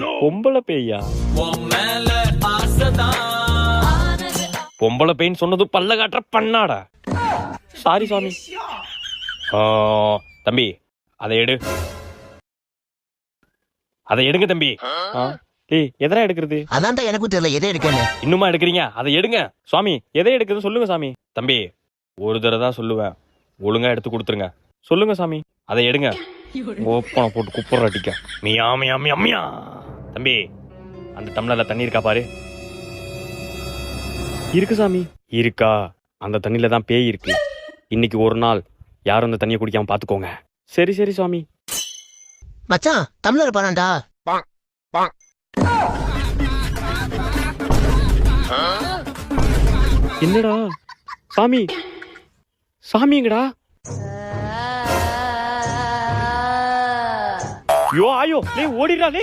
பொம்பளை பேயா? பொம்பளை பேய்ன்னு சொன்னது பல்ல காட்டுற பண்ணாடா. சாரி சாமி. தம்பி அதை எடு. அதை எடுங்க தம்பி. எதனா எடுக்கிறது? அதான் எனக்கும் தெரியல எதை எடுக்கன்னு. இன்னுமா எடுக்கிறீங்க? அதை எடுங்க சுவாமி. எதை எடுக்கிறது சொல்லுங்க சாமி. தம்பி ஒரு தடவை தான் சொல்லுவேன், ஒழுங்கா எடுத்து கொடுத்துருங்க. சொல்லுங்க சாமி. அதை எடுங்க. ஓப்பனை போட்டு குப்புற அடிக்க. மியா மியா மியா மியா. தம்பி அந்த டம்ளர்ல தண்ணி இருக்கா பாரு. இருக்கு சாமி. இருக்கா? அந்த தண்ணியில தான் பேய் இருக்கு. இன்னைக்கு ஒரு நாள் யாரும் அந்த தண்ணியை குடிக்காம பாத்துக்கோங்க. சரி சரி சுவாமி. மச்சான் டம்ளர் பாராண்டா. என்னடா சாமி? சாமிங்கடா. யோ ஆயோ லே ஓடிடா லே.